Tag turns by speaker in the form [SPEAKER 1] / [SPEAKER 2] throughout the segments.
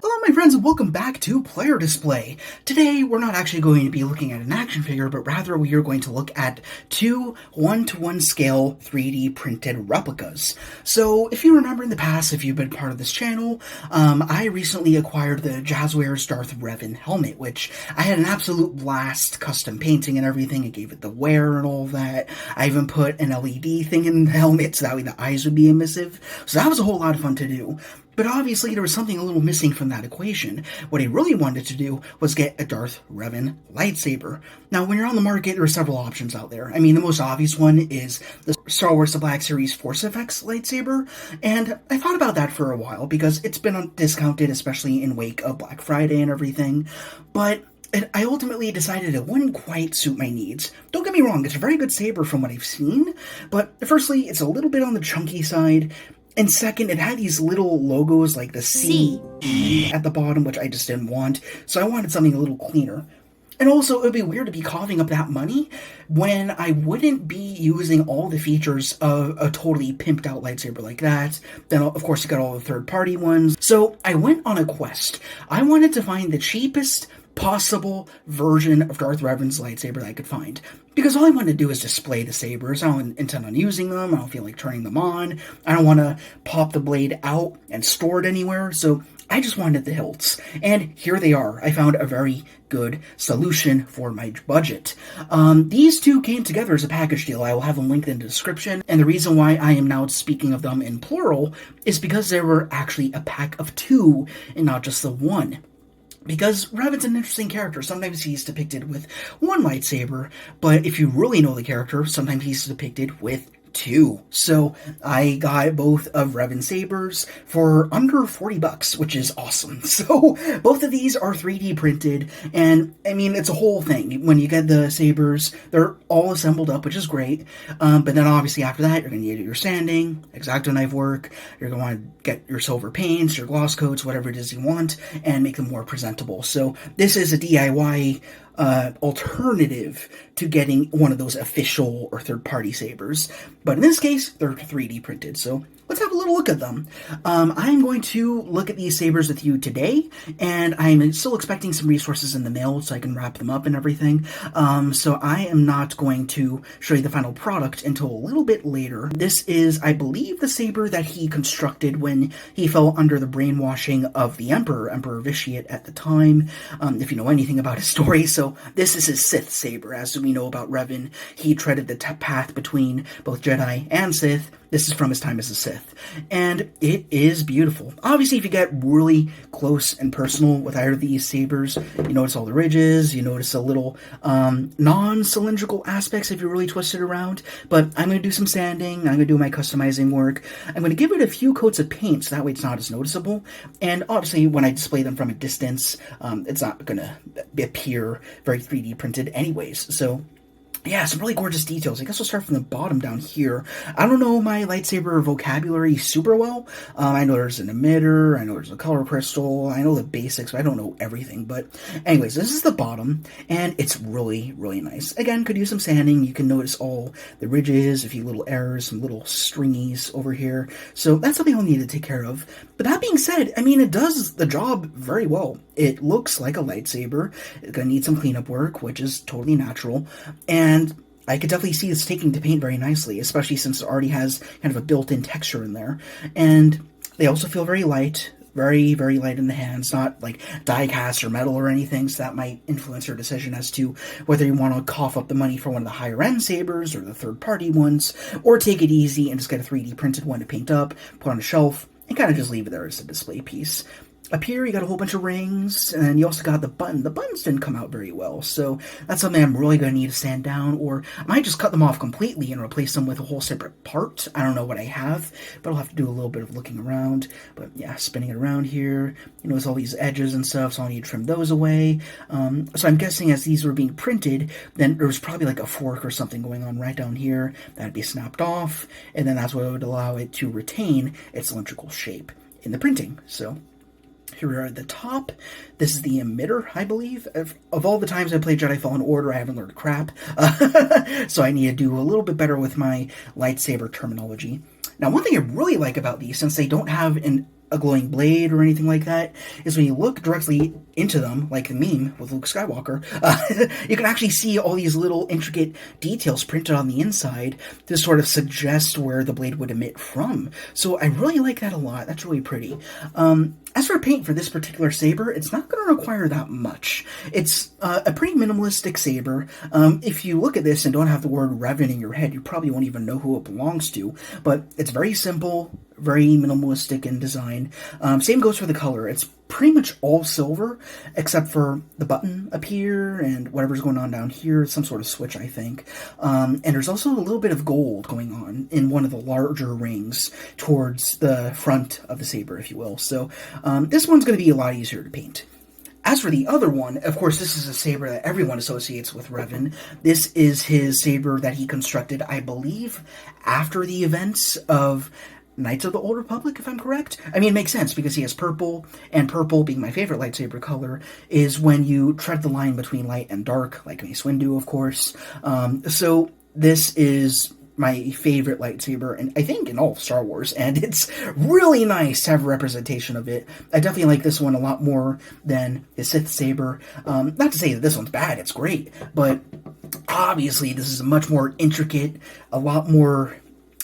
[SPEAKER 1] Hello my friends and welcome back to Player Display. Today we're not actually going to be looking at an action figure, but rather we are going to look at two 1-to-1 scale 3D printed replicas. So if you remember in the past, if you've been part of this channel, I recently acquired the Jazzwares Darth REVAN helmet, which I had an absolute blast custom painting and everything. I gave it the wear and all that. I even put an LED thing in the helmet so that way the eyes would be emissive. So that was a whole lot of fun to do. But obviously there was something a little missing from that equation. What I really wanted to do was get a Darth REVAN lightsaber. Now when you're on the market, there are several options out there. I mean, the most obvious one is the Star Wars The Black Series Force Effects lightsaber, and I thought about that for a while because it's been discounted, especially in wake of Black Friday and everything, but I ultimately decided it wouldn't quite suit my needs. Don't get me wrong, it's a very good saber from what I've seen, but firstly, it's a little bit on the chunky side. And second, it had these little logos like the C at the bottom, which I just didn't want. So I wanted something a little cleaner. And also, it would be weird to be coughing up that money when I wouldn't be using all the features of a totally pimped out lightsaber like that. Then, of course, you got all the third-party ones. So I went on a quest. I wanted to find the cheapest possible version of Darth REVAN's lightsaber that I could find. Because all I want to do is display the sabers. I don't intend on using them. I don't feel like turning them on. I don't want to pop the blade out and store it anywhere. So I just wanted the hilts. And here they are. I found a very good solution for my budget. These two came together as a package deal. I will have them linked in the description. And the reason why I am now speaking of them in plural is because there were actually a pack of two and not just the one. Because Revan's an interesting character. Sometimes he's depicted with one lightsaber, but if you really know the character, sometimes he's depicted with two. So I got both of Revan sabers for under 40 bucks, which is awesome. So both of these are 3D printed, and I mean, it's a whole thing. When you get the sabers, they're all assembled up, which is great. But then obviously after that, you're going to need your sanding, X-Acto knife work, you're going to want to get your silver paints, your gloss coats, whatever it is you want, and make them more presentable. So this is a DIY alternative to getting one of those official or third-party sabers. But in this case, they're 3D printed, so let's have a little look at them. I'm going to look at these sabers with you today, and I'm still expecting some resources in the mail so I can wrap them up and everything. So I am not going to show you the final product until a little bit later. This is, I believe, the saber that he constructed when he fell under the brainwashing of the Emperor, Emperor Vitiate at the time, if you know anything about his story. So this is his Sith saber. As we know about Revan, he treaded the path between both Jedi and Sith. This is from his time as a Sith, and it is beautiful. Obviously, if you get really close and personal with either of these sabers, you notice all the ridges, you notice a little non-cylindrical aspects if you really twist it around, but I'm going to do some sanding, I'm going to do my customizing work, I'm going to give it a few coats of paint so that way it's not as noticeable, and obviously when I display them from a distance, it's not going to appear very 3D printed anyways, so yeah, some really gorgeous details. I guess we'll start from the bottom down here. I don't know my lightsaber vocabulary super well. I know there's an emitter, I know there's a color crystal, I know the basics, but I don't know everything. But anyways, this is the bottom, and it's really, really nice. Again, could use some sanding. You can notice all the ridges, a few little errors, some little stringies over here. So that's something I'll need to take care of. But that being said, I mean, it does the job very well. It looks like a lightsaber. It's going to need some cleanup work, which is totally natural. And I could definitely see it's taking to paint very nicely, especially since it already has kind of a built-in texture in there. And they also feel very light, very, very light in the hands, not like die-cast or metal or anything, so that might influence your decision as to whether you want to cough up the money for one of the higher-end sabers or the third-party ones, or take it easy and just get a 3D printed one to paint up, put on a shelf, and kind of just leave it there as a display piece. Up here, you got a whole bunch of rings, and you also got the button. The buttons didn't come out very well, so that's something I'm really going to need to sand down, or I might just cut them off completely and replace them with a whole separate part. I don't know what I have, but I'll have to do a little bit of looking around. But yeah, spinning it around here, you notice all these edges and stuff, so I'll need to trim those away. So I'm guessing as these were being printed, then there was probably like a fork or something going on right down here that'd be snapped off, and then that's what would allow it to retain its cylindrical shape in the printing. So here we are at the top. This is the emitter, I believe. Of all the times I played Jedi Fallen Order, I haven't learned crap. So I need to do a little bit better with my lightsaber terminology. Now, one thing I really like about these, since they don't have a glowing blade or anything like that, is when you look directly into them, like the meme with Luke Skywalker, you can actually see all these little intricate details printed on the inside to sort of suggest where the blade would emit from. So I really like that a lot. That's really pretty. As for paint for this particular saber, it's not going to require that much. It's a pretty minimalistic saber. If you look at this and don't have the word REVAN in your head, you probably won't even know who it belongs to, but it's very simple, very minimalistic in design. Same goes for the color. It's pretty much all silver, except for the button up here and whatever's going on down here. It's some sort of switch, I think. And there's also a little bit of gold going on in one of the larger rings towards the front of the saber, if you will. So this one's going to be a lot easier to paint. As for the other one, of course, this is a saber that everyone associates with Revan. This is his saber that he constructed, I believe, after the events of Knights of the Old Republic, if I'm correct. I mean, it makes sense because he has purple, and purple, being my favorite lightsaber color, is when you tread the line between light and dark, like Mace Windu, of course. So this is my favorite lightsaber, and I think in all of Star Wars, and it's really nice to have a representation of it. I definitely like this one a lot more than the Sith saber. Not to say that this one's bad, it's great, but obviously this is a much more intricate, a lot more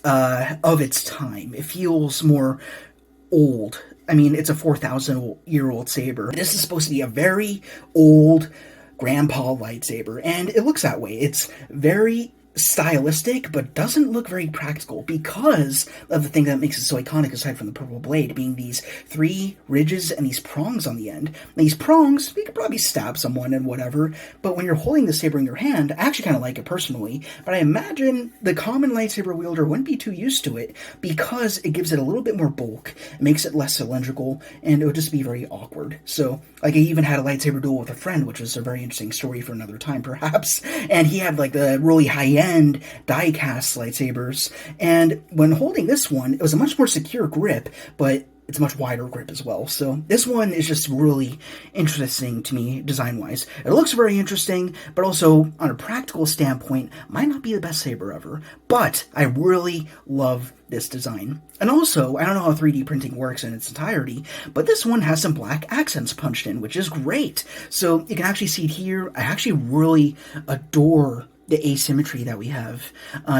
[SPEAKER 1] of its time. It feels more old. I mean, it's a 4,000-year-old saber. This is supposed to be a very old grandpa lightsaber, and it looks that way. It's very stylistic, but doesn't look very practical because of the thing that makes it so iconic, aside from the purple blade, being these 3 ridges and these prongs on the end. These prongs, you could probably stab someone and whatever, but when you're holding the saber in your hand, I actually kind of like it personally, but I imagine the common lightsaber wielder wouldn't be too used to it because it gives it a little bit more bulk, it makes it less cylindrical, and it would just be very awkward. So, like, I even had a lightsaber duel with a friend, which was a very interesting story for another time, perhaps, and he had, like, the really high-end die-cast lightsabers, and when holding this one, it was a much more secure grip, but it's a much wider grip as well. So this one is just really interesting to me design-wise. It looks very interesting, but also on a practical standpoint, might not be the best saber ever, but I really love this design. And also, I don't know how 3D printing works in its entirety, but this one has some black accents punched in, which is great. So you can actually see it here. I actually really adore the asymmetry that we have.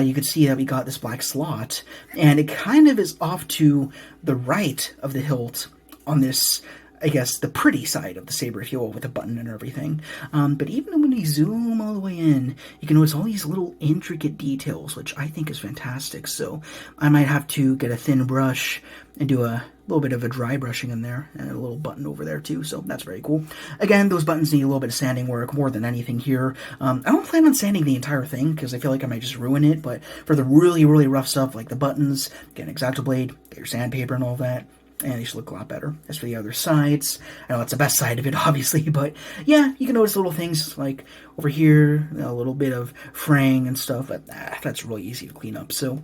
[SPEAKER 1] You can see that we got this black slot, and it kind of is off to the right of the hilt on this, I guess, the pretty side of the saber, if you will, with the button and everything. But even when you zoom all the way in, you can notice all these little intricate details, which I think is fantastic. So I might have to get a thin brush and do a little bit of a dry brushing in there, and a little button over there too, so that's very cool. Again, those buttons need a little bit of sanding work more than anything here. I don't plan on sanding the entire thing, because I feel like I might just ruin it, but for the really, really rough stuff, like the buttons, get an X-Acto blade, get your sandpaper and all that, and they should look a lot better. As for the other sides, I know it's the best side of it, obviously, but yeah, you can notice little things like over here, a little bit of fraying and stuff, but that's really easy to clean up, so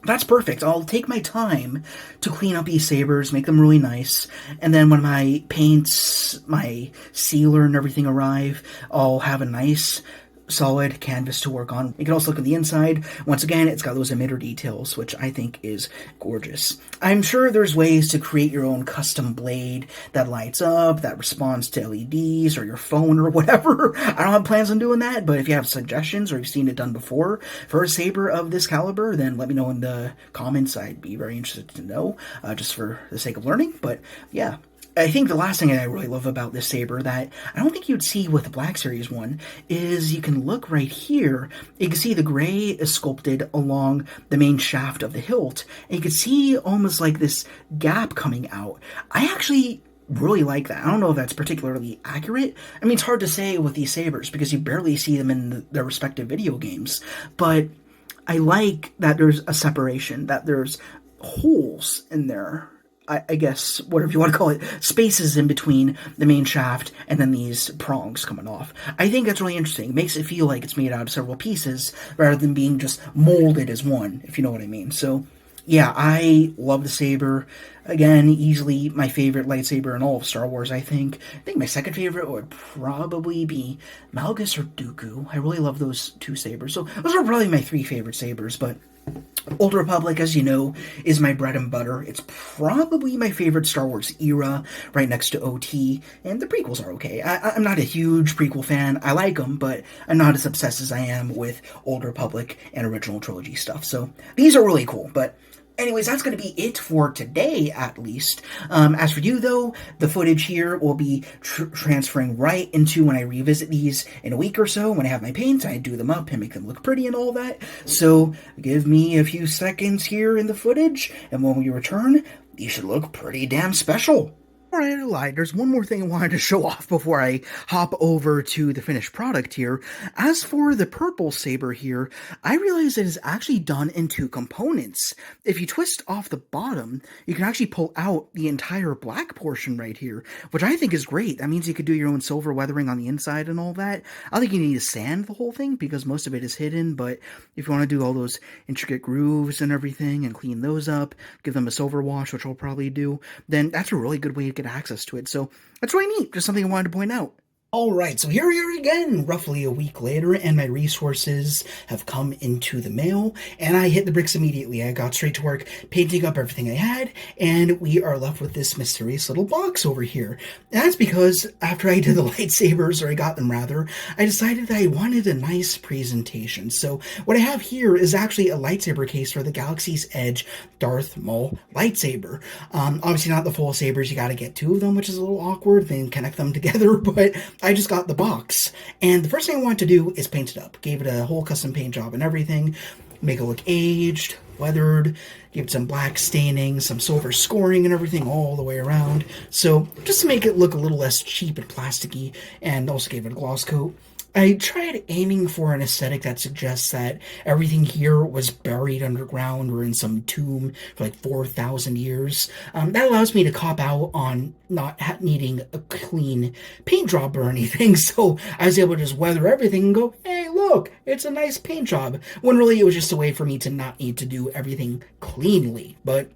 [SPEAKER 1] that's perfect. I'll take my time to clean up these sabers, make them really nice, and then when my paints, my sealer and everything arrive, I'll have a nice solid canvas to work on. You can also look at the inside. Once again, it's got those emitter details, which I think is gorgeous. I'm sure there's ways to create your own custom blade that lights up, that responds to LEDs or your phone or whatever. I don't have plans on doing that, but if you have suggestions or you've seen it done before for a saber of this caliber, then let me know in the comments. I'd be very interested to know, just for the sake of learning. But yeah, I think the last thing that I really love about this saber that I don't think you'd see with the Black Series one is you can look right here. You can see the gray is sculpted along the main shaft of the hilt, and you can see almost like this gap coming out. I actually really like that. I don't know if that's particularly accurate. I mean, it's hard to say with these sabers because you barely see them in their respective video games, but I like that there's a separation, that there's holes in there. I guess, whatever you want to call it, spaces in between the main shaft and then these prongs coming off. I think that's really interesting. It makes it feel like it's made out of several pieces rather than being just molded as one, if you know what I mean. So, yeah, I love the saber. Again, easily my favorite lightsaber in all of Star Wars, I think. I think my second favorite would probably be Malgus or Dooku. I really love those two sabers. So those are probably my 3 favorite sabers, but Old Republic, as you know, is my bread and butter. It's probably my favorite Star Wars era, right next to OT, and the prequels are okay. I'm not a huge prequel fan. I like them, but I'm not as obsessed as I am with Old Republic and original trilogy stuff. So these are really cool, but anyways, that's going to be it for today, at least. As for you, though, the footage here will be transferring right into when I revisit these in a week or so, when I have my paints, I do them up and make them look pretty and all that. So give me a few seconds here in the footage, and when we return, these should look pretty damn special. Alright, I lied. There's one more thing I wanted to show off before I hop over to the finished product here. As for the purple saber here, I realized it is actually done into components. If you twist off the bottom, you can actually pull out the entire black portion right here, which I think is great. That means you could do your own silver weathering on the inside and all that. I don't think you need to sand the whole thing because most of it is hidden, but if you want to do all those intricate grooves and everything and clean those up, give them a silver wash, which I'll probably do, then that's a really good way to get access to it. So that's really neat. Just something I wanted to point out. Alright, so here we are again, roughly a week later, and my resources have come into the mail, and I hit the bricks immediately. I got straight to work painting up everything I had, and we are left with this mysterious little box over here. And that's because after I did the lightsabers, or I got them rather, I decided that I wanted a nice presentation. So what I have here is actually a lightsaber case for the Galaxy's Edge Darth Maul lightsaber. Obviously not the full sabers, you gotta get two of them, which is a little awkward, then connect them together, but I just got the box, and the first thing I wanted to do is paint it up. Gave it a whole custom paint job and everything, make it look aged, weathered, give it some black staining, some silver scoring and everything all the way around. So just to make it look a little less cheap and plasticky, and also gave it a gloss coat. I tried aiming for an aesthetic that suggests that everything here was buried underground or in some tomb for like 4,000 years. That allows me to cop out on not needing a clean paint job or anything, so I was able to just weather everything and go, hey, look, it's a nice paint job, when really it was just a way for me to not need to do everything cleanly. But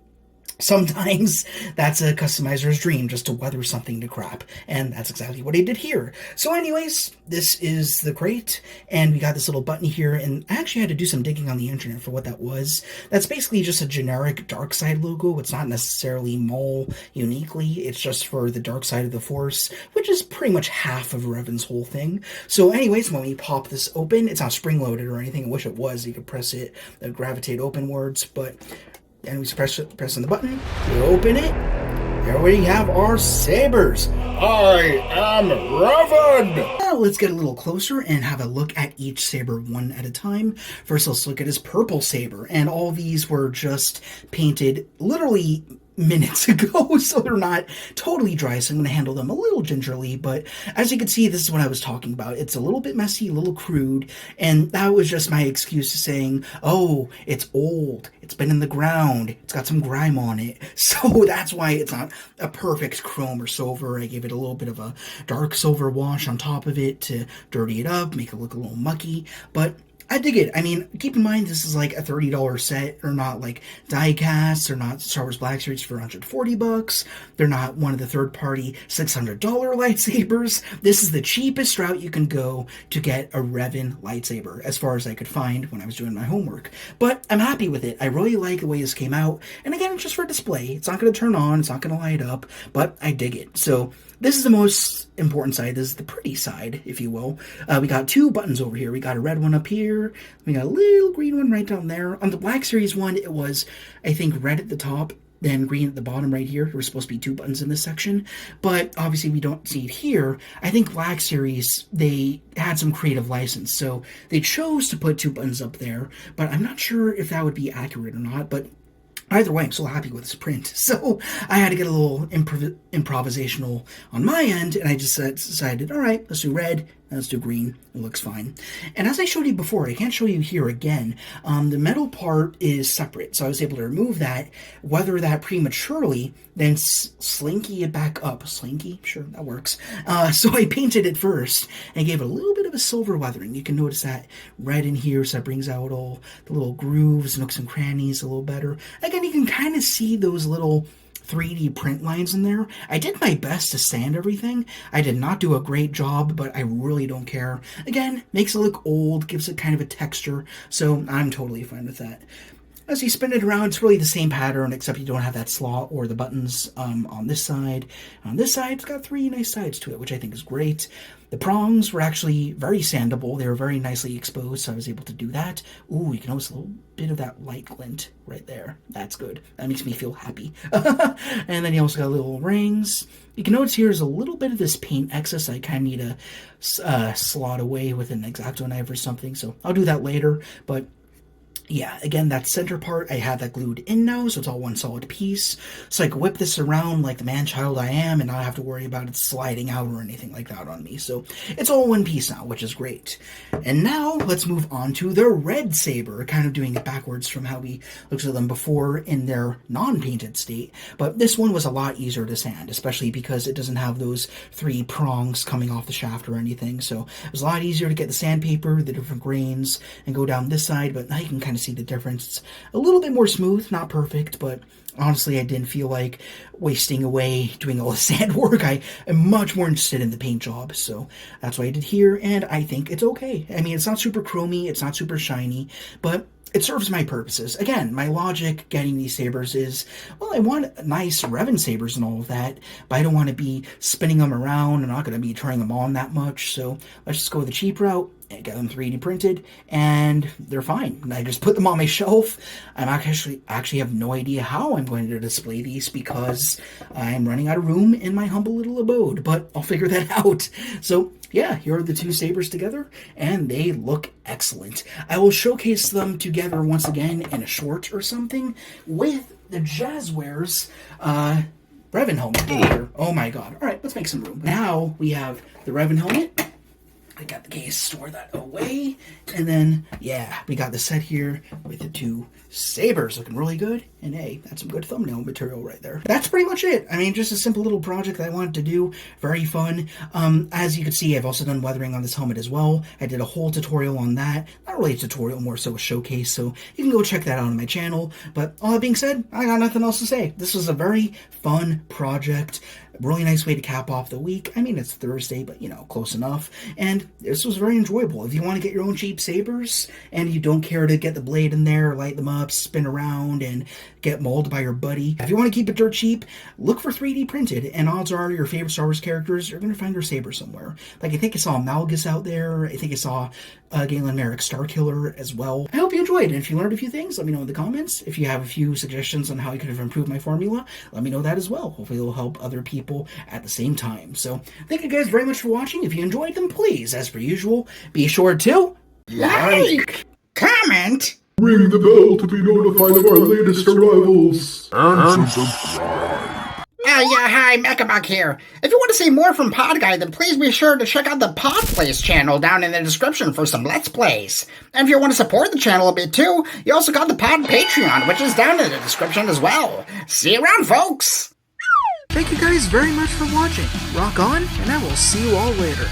[SPEAKER 1] sometimes that's a customizer's dream, just to weather something to crap, and that's exactly what I did here. So anyways, this is the crate, and we got this little button here, and I actually had to do some digging on the internet for what that was. That's basically just a generic dark side logo. It's not necessarily Maul uniquely, it's just for the dark side of the Force, which is pretty much half of Revan's whole thing. So anyways, when we pop this open, it's not spring-loaded or anything. I wish it was. You could press it, gravitate openwards, but and we pressing the button, we open it, here we have our sabers. I am REVAN! Now let's get a little closer and have a look at each saber one at a time. First, let's look at his purple saber, and all these were just painted literally minutes ago, so they're not totally dry, so I'm going to handle them a little gingerly, but as you can see, this is what I was talking about. It's a little bit messy, a little crude, and that was just my excuse to saying, oh, it's old, it's been in the ground, it's got some grime on it, so that's why it's not a perfect chrome or silver. I gave it a little bit of a dark silver wash on top of it to dirty it up, make it look a little mucky, but I dig it. I mean, keep in mind this is like a $30 set. They're not like die casts. They're not Star Wars Black Series for $140. They're not one of the third-party $600 lightsabers. This is the cheapest route you can go to get a REVAN lightsaber, as far as I could find when I was doing my homework. But I'm happy with it. I really like the way this came out. And again, it's just for display. It's not going to turn on. It's not going to light up. But I dig it. So this is the most important side. This is the pretty side, if you will. We got two buttons over here. We got a red one up here. We got a little green one right down there. On the Black Series one, it was, I think, red at the top, then green at the bottom right here. There were supposed to be two buttons in this section, but obviously we don't see it here. I think Black Series, they had some creative license, so they chose to put two buttons up there, but I'm not sure if that would be accurate or not, but either way, I'm so happy with this print. So I had to get a little improvisational on my end, and I just decided, all right, let's do red, let's do green. It looks fine. And as I showed you before, I can't show you here again, the metal part is separate, so I was able to remove that, weather that prematurely, then slinky it back up. Slinky? Sure, that works. So I painted it first, and gave it a little bit of a silver weathering. You can notice that red in here, so that brings out all the little grooves, nooks and crannies a little better. Again, you can kind of see those little 3D print lines in there. I did my best to sand everything. I did not do a great job, but I really don't care. Again, makes it look old, gives it kind of a texture, so I'm totally fine with that. as you spin it around, it's really the same pattern, except you don't have that slot or the buttons on this side. On this side, it's got 3 nice sides to it, which I think is great. The prongs were actually very sandable. They were very nicely exposed, so I was able to do that. Ooh, you can notice a little bit of that light glint right there. That's good. That makes me feel happy. And then you also got little rings. You can notice here's a little bit of this paint excess I kind of need to slot away with an X-Acto knife or something, so I'll do that later, but yeah, again, that center part, I have that glued in now, so it's all one solid piece. So I can whip this around like the man-child I am and not have to worry about it sliding out or anything like that on me. So it's all one piece now, which is great. And now let's move on to the red saber, kind of doing it backwards from how we looked at them before in their non-painted state. But this one was a lot easier to sand, especially because it doesn't have those 3 prongs coming off the shaft or anything. So it was a lot easier to get the sandpaper, the different grains, and go down this side, but now you can kind of see the difference. It's a little bit more smooth, not perfect, but honestly I didn't feel like wasting away doing all the sand work. I am much more interested in the paint job, so that's what I did here, and I think it's okay. I mean, it's not super chromy, it's not super shiny, but it serves my purposes. Again, my logic getting these sabers is, well, I want nice REVAN sabers and all of that, but I don't want to be spinning them around. I'm not going to be turning them on that much, so let's just go the cheap route and get them 3D printed, and they're fine. I just put them on my shelf. I'm actually have no idea how I'm going to display these because I'm running out of room in my humble little abode, but I'll figure that out. So yeah, here are the 2 sabers together, and they look excellent. I will showcase them together once again in a short or something with the Jazzwares REVAN helmet here. Oh my god. Alright, let's make some room. Now we have the REVAN helmet. I got the case, store that away, and then, yeah, we got the set here with the 2 sabers looking really good, and hey, that's some good thumbnail material right there. That's pretty much it. I mean, just a simple little project that I wanted to do, very fun. As you can see, I've also done weathering on this helmet as well. I did a whole tutorial on that. Not really a tutorial, more so a showcase, so you can go check that out on my channel, but all that being said, I got nothing else to say. This was a very fun project. Really nice way to cap off the week. I mean, it's Thursday, but, you know, close enough. And this was very enjoyable. If you want to get your own cheap sabers and you don't care to get the blade in there, light them up, spin around, and get mauled by your buddy, if you want to keep it dirt cheap, look for 3D printed, and odds are your favorite Star Wars characters, you're going to find their saber somewhere. Like, I think I saw Malgus out there. I think I saw Galen Merrick Starkiller as well. I hope you enjoyed, and if you learned a few things, let me know in the comments. If you have a few suggestions on how I could have improved my formula, let me know that as well. Hopefully it'll help other people at the same time. So, thank you guys very much for watching. If you enjoyed them, please, as per usual, be sure to like, comment,
[SPEAKER 2] ring the bell to be notified of our latest arrivals, and subscribe.
[SPEAKER 3] Yeah, hi, Mechabug here. If you want to see more from Pod Guy, then please be sure to check out the Pod Plays channel down in the description for some Let's Plays. And if you want to support the channel a bit too, you also got the Pod Patreon, which is down in the description as well. See you around, folks!
[SPEAKER 1] Thank you guys very much for watching. Rock on, and I will see you all later.